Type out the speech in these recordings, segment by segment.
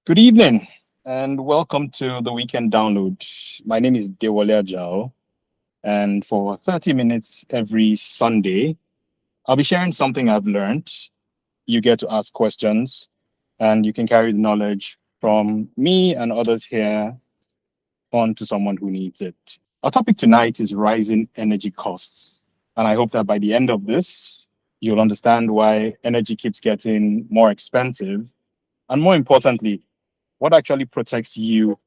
Good evening and welcome to the weekend download. My name is Dewole Ajao, and for 30 minutes every Sunday, I'll be sharing something I've learned. You get to ask questions, and you can carry the knowledge from me and others here on to someone who needs it. Our topic tonight is rising energy costs, and I hope that by the end of this, you'll understand why energy keeps getting more expensive, and more importantly, what actually protects you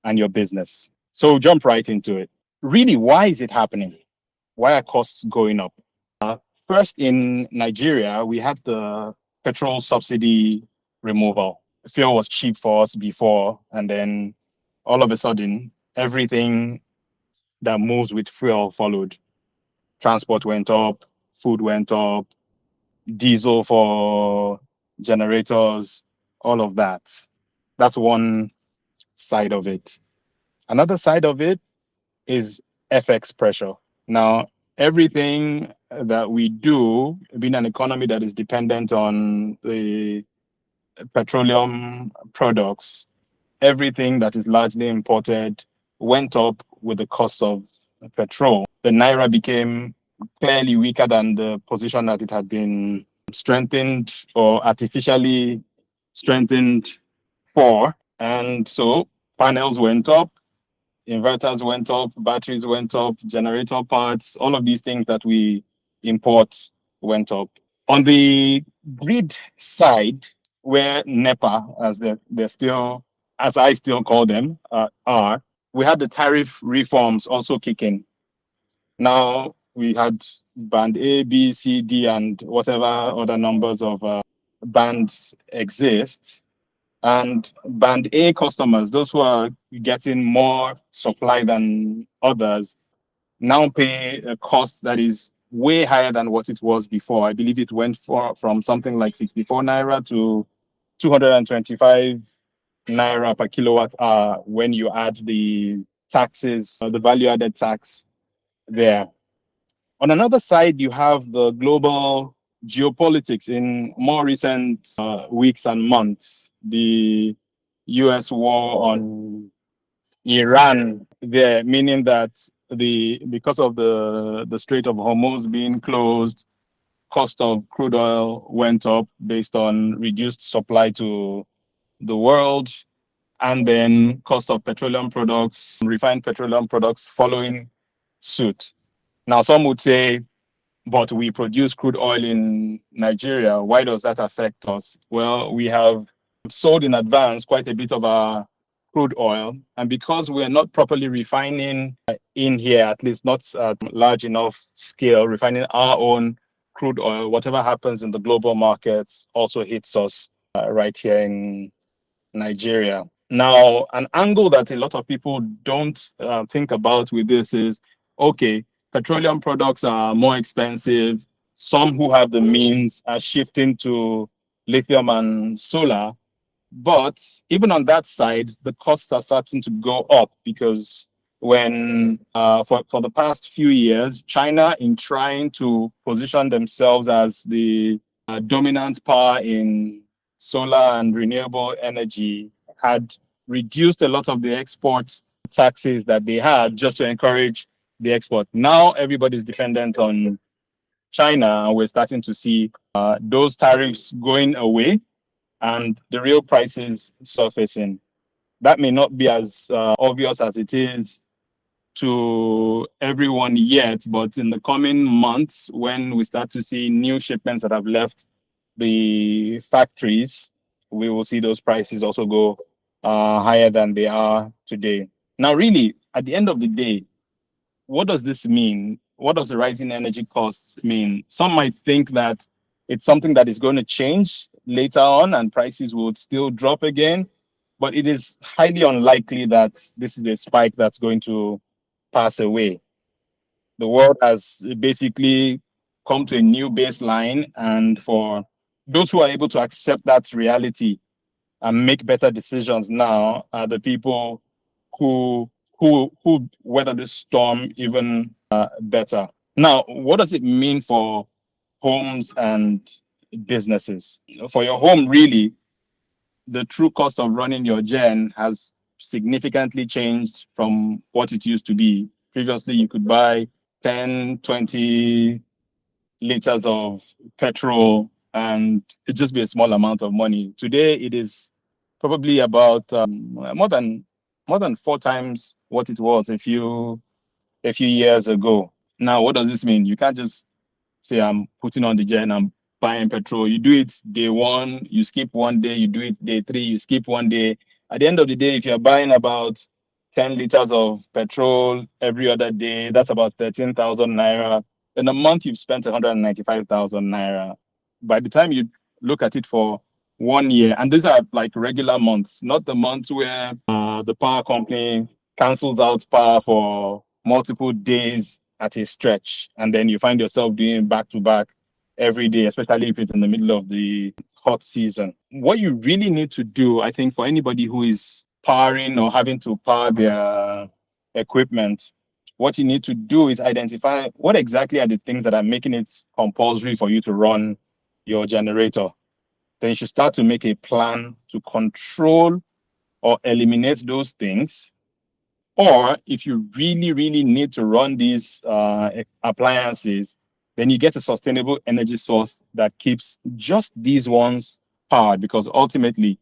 and your business. So jump right into it. Really, why is it happening? Why are costs going up? First, in Nigeria, we had the petrol subsidy removal. Fuel was cheap for us before, and then all of a sudden, everything that moves with fuel followed. Transport went up, food went up, diesel for generators, all of that. That's one side of it. Another side of it is FX pressure. Now, everything that we do, being an economy that is dependent on the petroleum products, everything that is largely imported went up with the cost of petrol. The naira became clearly weaker than the position that it had been strengthened or artificially strengthened for. And so panels went up, inverters went up, batteries went up, generator parts, all of these things that we import went up. On the grid side, where NEPA, as they're still, as I still call them, are, we had the tariff reforms also kicking. Now we had band A, B, C, D, and whatever other numbers of bands exist. And band A customers, those who are getting more supply than others, now pay a cost that is way higher than what it was before. I believe it went from something like 64 naira to 225 naira per kilowatt hour when you add the taxes, the value added tax there. On another side, you have the global geopolitics in more recent weeks and months. The US war on Iran there, meaning that because of the Strait of Hormuz being closed, cost of crude oil went up based on reduced supply to the world, and then cost of petroleum products, refined petroleum products following suit. Now, some would say, but we produce crude oil in Nigeria. Why does that affect us? Well, we have sold in advance quite a bit of our crude oil. And because we're not properly refining in here, at least not at large enough scale, refining our own crude oil, whatever happens in the global markets also hits us right here in Nigeria. Now, an angle that a lot of people don't think about with this is, okay, petroleum products are more expensive. Some who have the means are shifting to lithium and solar. But even on that side, the costs are starting to go up because when for the past few years, China, in trying to position themselves as the dominant power in solar and renewable energy, had reduced a lot of the export taxes that they had just to encourage the export. Now everybody's dependent on China, and we're starting to see those tariffs going away and the real prices surfacing. That may not be as obvious as it is to everyone yet, but in the coming months, when we start to see new shipments that have left the factories, we will see those prices also go higher than they are today. Now, really, at the end of the day, what does this mean? What does the rising energy costs mean? Some might think that it's something that is going to change later on and prices will still drop again, but it is highly unlikely that this is a spike that's going to pass away. The world has basically come to a new baseline, and for those who are able to accept that reality and make better decisions now are the people who who weather this storm even better. Now, what does it mean for homes and businesses? For your home, really, the true cost of running your gen has significantly changed from what it used to be. Previously, you could buy 10, 20 liters of petrol and it just be a small amount of money. Today, it is probably about more than 4 times what it was a few years ago. Now, what does this mean? You can't just say I'm putting on the gen, I'm buying petrol. You do it day one, you skip one day, you do it day three, you skip one day. At the end of the day, if you're buying about 10 liters of petrol every other day, that's about 13,000 naira. In a month, you've spent 195,000 naira. By the time you look at it for 1 year, and these are like regular months, not the months where the power company cancels out power for multiple days at a stretch, and then you find yourself doing back to back every day, especially if it's in the middle of the hot season. What you really need to do, I think, for anybody who is powering or having to power their equipment, what you need to do is identify what exactly are the things that are making it compulsory for you to run your generator. Then you should start to make a plan to control or eliminate those things. Or if you really, really need to run these appliances, then you get a sustainable energy source that keeps just these ones powered, because ultimately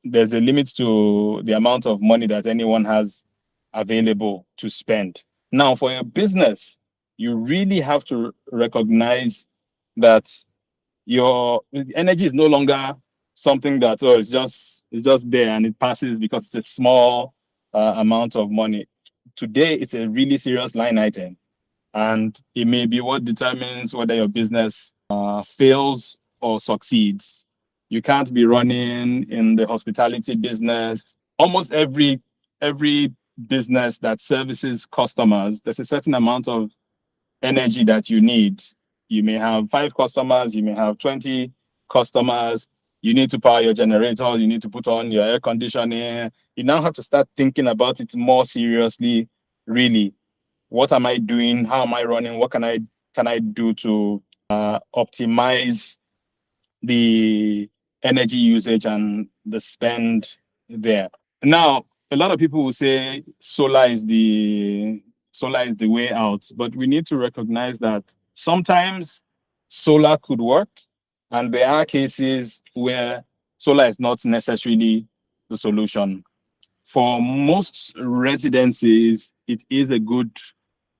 there's a limit to the amount of money that anyone has available to spend. Now, for your business, you really have to recognize that your energy is no longer something that it's just there and it passes because it's a small amount of money. Today, it's a really serious line item, and it may be what determines whether your business fails or succeeds. You can't be running in the hospitality business. Almost every business that services customers, there's a certain amount of energy that you need. You may have 5 customers, you may have 20 customers. You need to power your generator, you need to put on your air conditioning. You now have to start thinking about it more seriously, really. What am I doing? How am I running? What can I do to optimize the energy usage and the spend there? Now, a lot of people will say solar is the way out, but we need to recognize that sometimes solar could work, and there are cases where solar is not necessarily the solution. For most residences, it is a good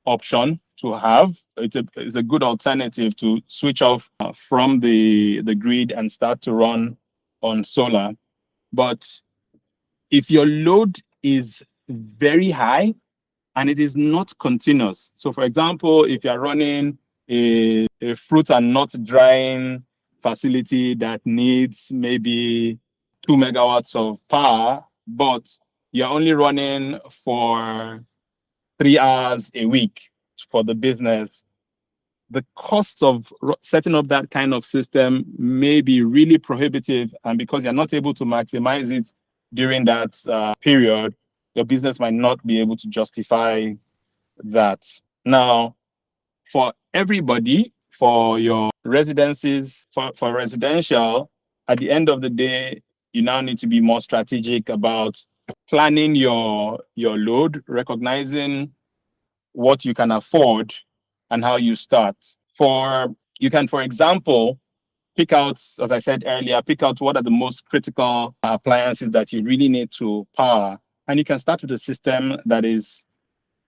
option to have. It's a good alternative to switch off from the grid and start to run on solar. But if your load is very high and it is not continuous, so for example, if you're running a fruit and nut drying facility that needs maybe 2 megawatts of power, but you're only running for 3 hours a week for the business, the cost of setting up that kind of system may be really prohibitive. And because you're not able to maximize it during that period, your business might not be able to justify that. Now, for everybody, for your residences, for residential, at the end of the day, you now need to be more strategic about planning your load, recognizing what you can afford and how you start. You can, for example, pick out, as I said earlier, pick out what are the most critical appliances that you really need to power. And you can start with a system that is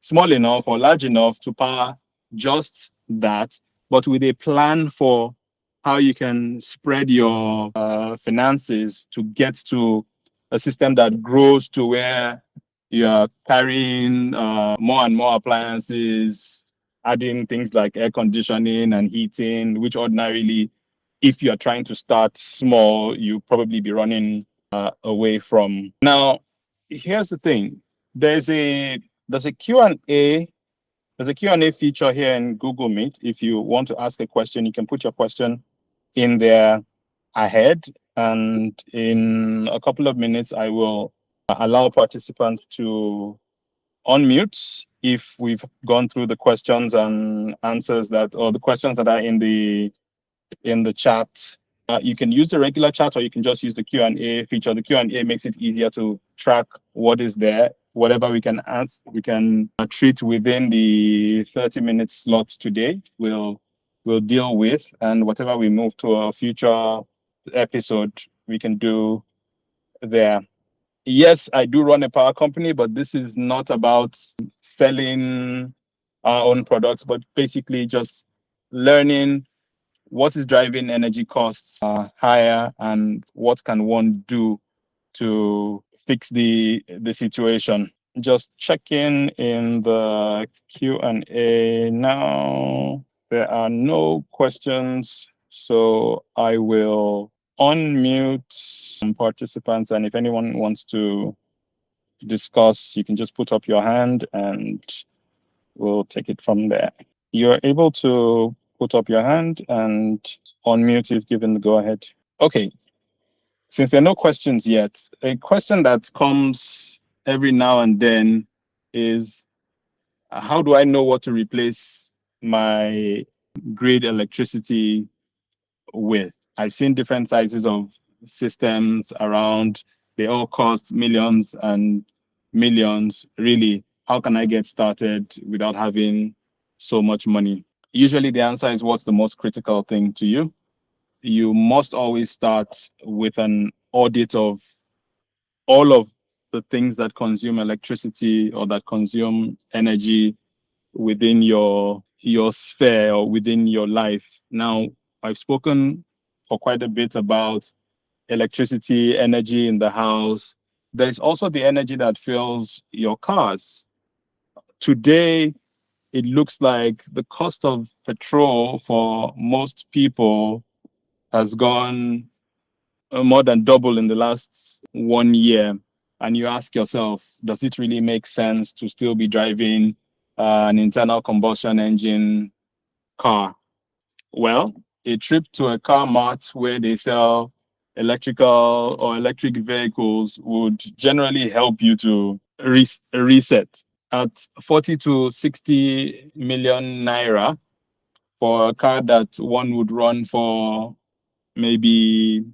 small enough or large enough to power just that, but with a plan for how you can spread your finances to get to a system that grows to where you're carrying more and more appliances, adding things like air conditioning and heating, which ordinarily, if you're trying to start small, you probably be running away from. Now, here's the thing. There's a Q&A. There's a Q&A feature here in Google Meet. If you want to ask a question, you can put your question in there ahead. And in a couple of minutes, I will allow participants to unmute if we've gone through the questions and answers or the questions that are in the chat. You can use the regular chat or you can just use the Q&A feature. The Q&A makes it easier to track what is there. Whatever we can ask, we can treat within the 30 minutes slot today. We'll deal with, and whatever we move to a future episode, we can do there. Yes, I do run a power company, but this is not about selling our own products, but basically just learning what is driving energy costs higher and what can one do to fix the situation. Just checking in the Q&A now. There are no questions, so I will unmute some participants, and if anyone wants to discuss, you can just put up your hand and we'll take it from there. You're able to put up your hand and unmute if given the go ahead. Okay. Since there are no questions yet, a question that comes every now and then is, how do I know what to replace my grid electricity with? I've seen different sizes of systems around. They all cost millions and millions. Really, how can I get started without having so much money? Usually the answer is, what's the most critical thing to you? You must always start with an audit of all of the things that consume electricity or that consume energy within your sphere or within your life. Now, I've spoken for quite a bit about electricity, energy in the house. There's also the energy that fills your cars. Today, it looks like the cost of petrol for most people has gone more than double in the last 1 year. And you ask yourself, does it really make sense to still be driving an internal combustion engine car? Well, a trip to a car mart where they sell electrical or electric vehicles would generally help you to reset. At 40 to 60 million naira for a car that one would run for maybe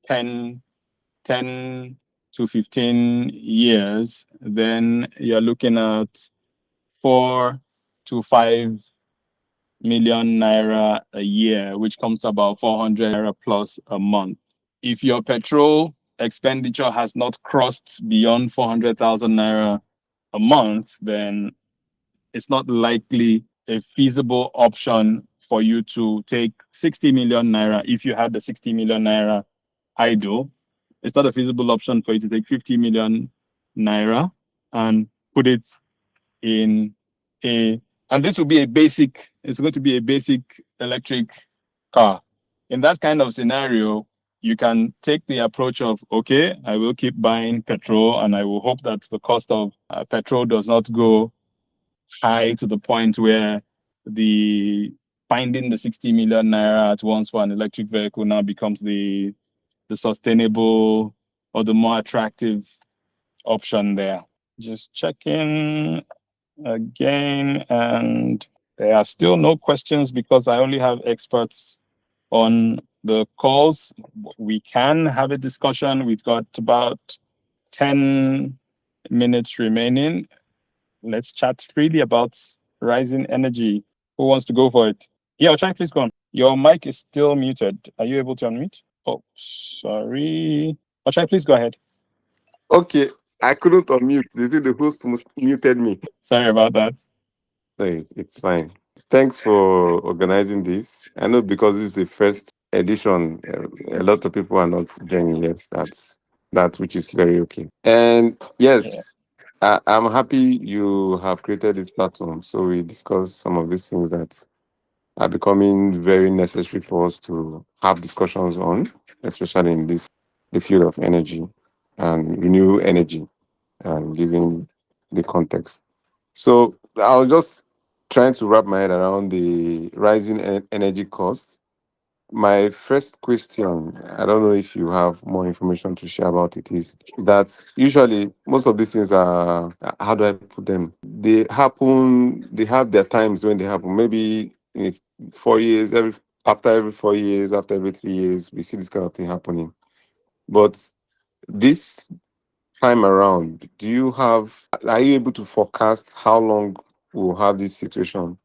10 10 to 15 years, then you're looking at 4 to 5 million naira a year, which comes to about 400 naira plus a month. If your petrol expenditure has not crossed beyond 400,000 naira a month, then it's not likely a feasible option for you to take 60 million naira. If you had the 60 million naira idle, it's not a feasible option for you to take 50 million naira and put it in and this will be it's going to be a basic electric car. In that kind of scenario, you can take the approach of, okay, I will keep buying petrol and I will hope that the cost of petrol does not go high to the point where the finding the 60 million naira at once for an electric vehicle now becomes the sustainable or the more attractive option there. Just checking again, and there are still no questions because I only have experts on the calls. We can have a discussion. We've got about 10 minutes remaining. Let's chat freely about rising energy. Who wants to go for it? Yeah, Ochai, please go on. Your mic is still muted. Are you able to unmute? Oh, sorry. Ochai, please go ahead. Okay, I couldn't unmute. They said the host muted me. Sorry about that. No, it's fine. Thanks for organizing this. I know because this is the first edition, a lot of people are not joining yet. That which is very okay. And yes, I'm happy you have created this platform. So we discuss some of these things that are becoming very necessary for us to have discussions on, especially in the field of energy and renewable energy, and giving the context. So I was just trying to wrap my head around the rising energy costs. My first question, I don't know if you have more information to share about it, is that usually most of these things are, how do I put them? They have their times when they happen. Maybe in 4 years, every After every 4 years, after every 3 years, we see this kind of thing happening. But this time around, are you able to forecast how long we'll have this situation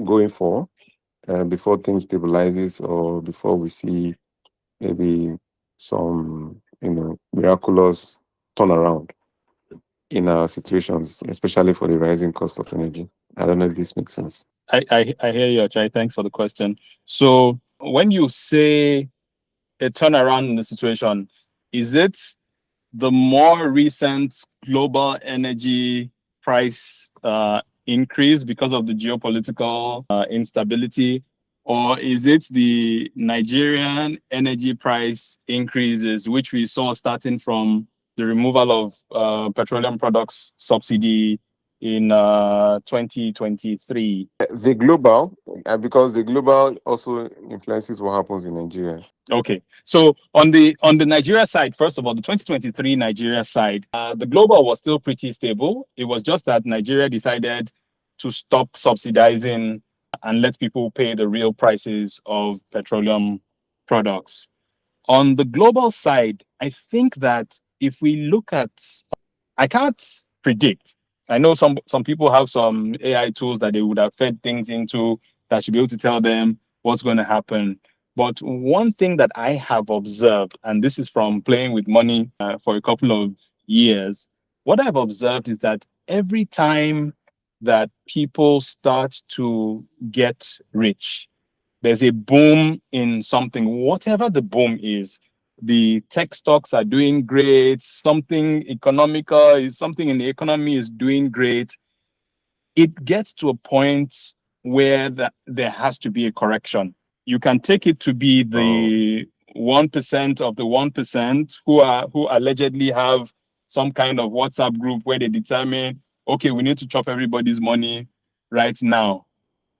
going for, before things stabilizes, or before we see maybe some, miraculous turnaround in our situations, especially for the rising cost of energy? I don't know if this makes sense. I hear you, Achai. Thanks for the question. So when you say a turnaround in the situation, is it the more recent global energy price increase because of the geopolitical instability, or is it the Nigerian energy price increases, which we saw starting from the removal of petroleum products subsidy in 2023? The global, because the global also influences what happens in Nigeria. Okay, so on the Nigeria side, first of all, the 2023 Nigeria side, the global was still pretty stable. It was just that Nigeria decided to stop subsidizing and let people pay the real prices of petroleum products. On the global side, I think that if we look at, I can't predict. I know some people have some AI tools that they would have fed things into that should be able to tell them what's going to happen. But one thing that I have observed, and this is from playing with money for a couple of years, what I've observed is that every time that people start to get rich, there's a boom in something, whatever the boom is. The tech stocks are doing great, something economical is something in the economy is doing great. It gets to a point where there has to be a correction. You can take it to be Oh, the 1% of the 1% who allegedly have some kind of WhatsApp group where they determine, okay, we need to chop everybody's money right now.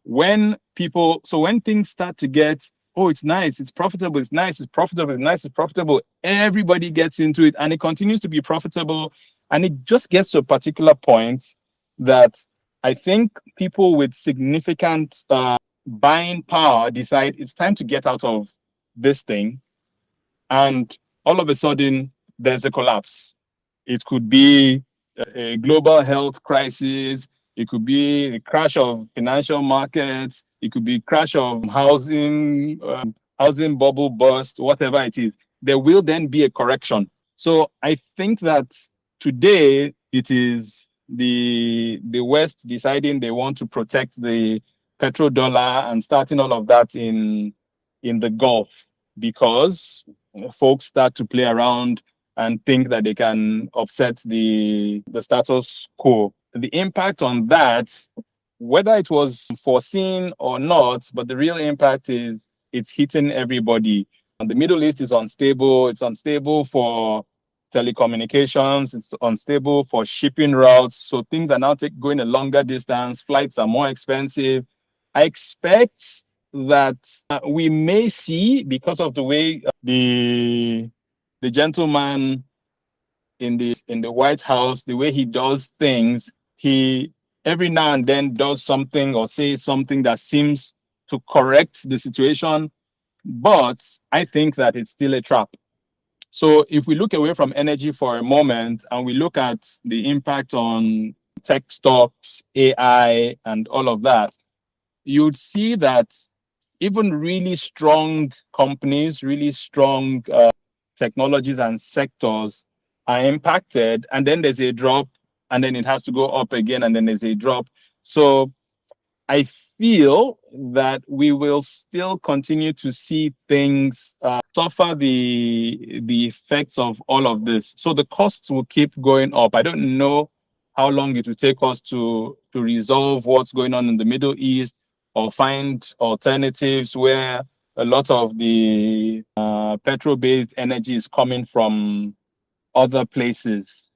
When things start to get, oh, it's nice, it's profitable, it's nice, it's profitable, it's nice, it's profitable, everybody gets into it and it continues to be profitable. And it just gets to a particular point that I think people with significant buying power decide it's time to get out of this thing. And all of a sudden, there's a collapse. It could be a global health crisis. It could be a crash of financial markets. It could be crash of housing bubble burst, whatever it is. There will then be a correction. So I think that today it is the West deciding they want to protect the petrodollar and starting all of that in the Gulf because folks start to play around and think that they can offset the status quo. The impact on that, whether it was foreseen or not, but the real impact is it's hitting everybody. And the Middle East is unstable. It's unstable for telecommunications. It's unstable for shipping routes. So things are now going a longer distance. Flights are more expensive. I expect that we may see, because of the way the gentleman in the White House, the way he does things, he every now and then does something or says something that seems to correct the situation, but I think that it's still a trap. So if we look away from energy for a moment and we look at the impact on tech stocks, AI, and all of that, you'd see that even really strong companies, really strong technologies and sectors are impacted, and then there's a drop, and then it has to go up again, and then there's a drop. So I feel that we will still continue to see things suffer the effects of all of this. So the costs will keep going up. I don't know how long it will take us to resolve what's going on in the Middle East or find alternatives where a lot of the petrol-based energy is coming from other places.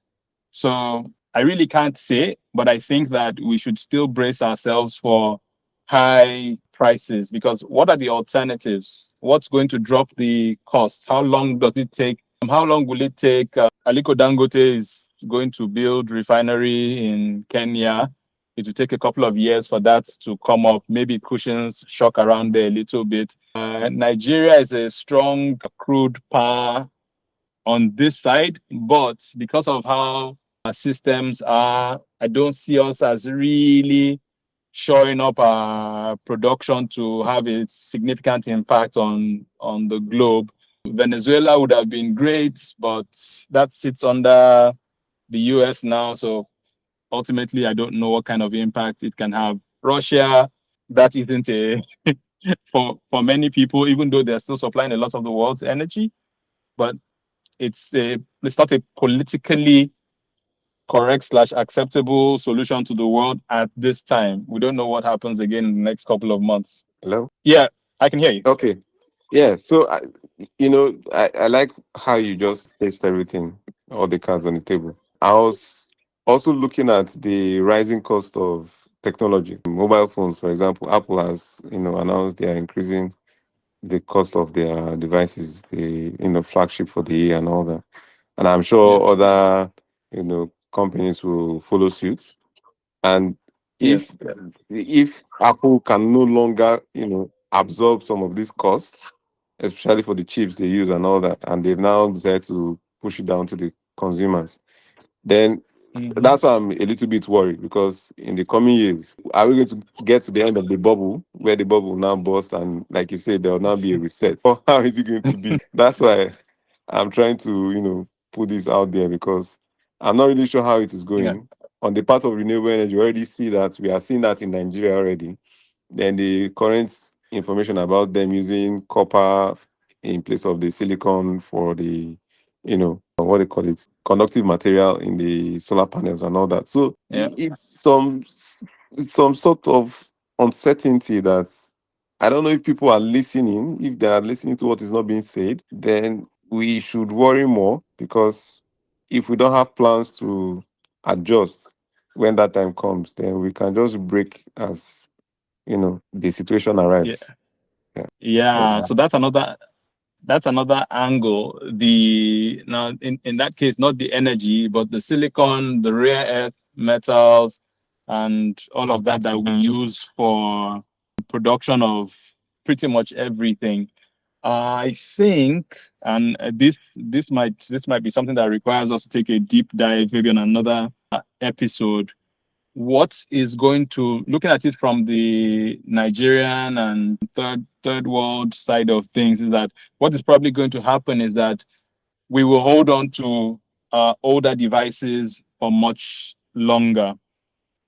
So I really can't say, but I think that we should still brace ourselves for high prices because what are the alternatives? What's going to drop the costs? How long does it take? How long will it take? Aliko Dangote is going to build refinery in Kenya. It will take a couple of years for that to come up. Maybe cushions shock around there a little bit. Nigeria is a strong crude power on this side, but because of how our systems are, I don't see us as really shoring up our production to have a significant impact on the globe. Venezuela would have been great, but that sits under the US now. So ultimately, I don't know what kind of impact it can have. Russia, that isn't a for many people, even though they're still supplying a lot of the world's energy, but it's not a politically correct slash acceptable solution to the world at this time. We don't know what happens again in the next couple of months. Hello. Yeah, I can hear you. Okay. Yeah. So I like how you just placed everything, all the cards on the table. I was also looking at the rising cost of technology, mobile phones, for example. Apple has announced they are increasing the cost of their devices, the flagship for the year and all that. And I'm Yeah. sure other companies will follow suit. And Yes. if Apple can no longer absorb some of these costs, especially for the chips they use and all that, and they've now decided to push it down to the consumers, then Mm-hmm. that's why I'm a little bit worried, because in the coming years, are we going to get to the end of the bubble where the bubble will now burst and, like you said, there will now be a reset? Or how is it going to be? That's why I'm trying to, put this out there, because I'm not really sure how it is Yeah. going. On the part of renewable energy, we already see that we are seeing that in Nigeria already. Then the current information about them using copper in place of the silicon for the, what they call it, conductive material in the solar panels and all that. So Yeah. it's some sort of uncertainty that I don't know if people are listening. If they are listening to what is not being said, then we should worry more, because if we don't have plans to adjust when that time comes, then we can just break as the situation Yeah. arrives. Yeah. Yeah. So, So that's another angle. The now in that case, not the energy, but the silicon, the rare earth metals, and all of that we use for production of pretty much everything. I think, and this might be something that requires us to take a deep dive, maybe on another episode. What is going to looking at it from the Nigerian and third world side of things is that what is probably going to happen is that we will hold on to older devices for much longer.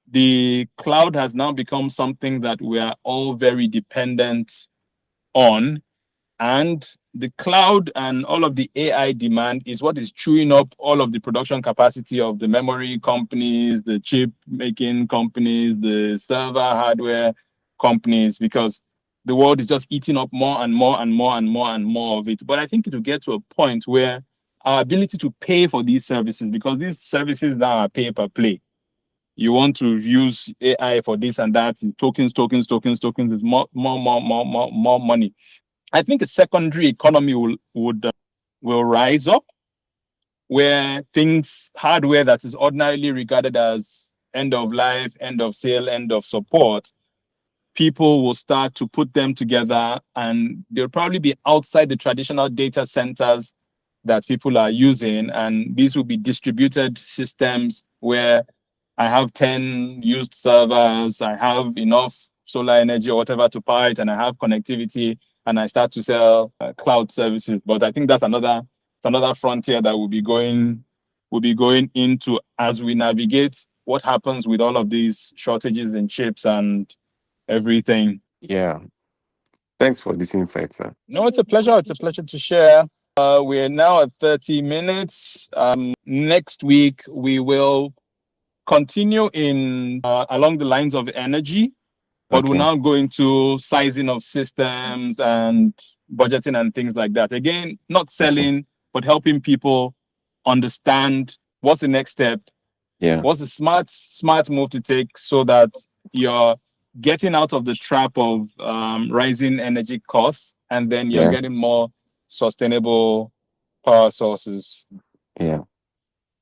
The cloud has now become something that we are all very dependent on, and the cloud and all of the AI demand is what is chewing up all of the production capacity of the memory companies, the chip making companies, the server hardware companies, because the world is just eating up more and more and more and more and more of it. But I think it will get to a point where our ability to pay for these services, because these services now are pay per play. You want to use AI for this and that, tokens is more money. I think a secondary economy will rise up, where things hardware that is ordinarily regarded as end of life, end of sale, end of support, people will start to put them together, and they'll probably be outside the traditional data centers that people are using, and these will be distributed systems where I have 10 used servers, I have enough solar energy or whatever to power it, and I have connectivity, and I start to sell cloud services. But I think that's another frontier that we'll be going into as we navigate what happens with all of these shortages in chips and everything. yeah. Thanks for this insight, sir. No, it's a pleasure. It's a pleasure to share. We're now at 30 minutes. Next week, we will continue in along the lines of energy, but we'll Okay. now go into sizing of systems and budgeting and things like that. Again, not Okay. selling, but helping people understand what's the next step, Yeah. what's the smart move to take, so that you're getting out of the trap of rising energy costs, and then you're Yeah. getting more sustainable power sources. Yeah.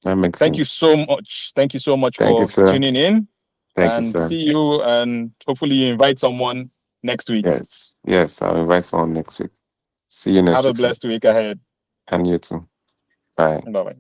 That makes Thank you sense. so much. Thank you so much Thank you, for sir. tuning in. Thank you, and sir. see you. And hopefully, you invite someone next week. Yes. Yes. I'll invite someone next week. See you Have next a week, sir. blessed week ahead. And you too. Bye. Bye bye.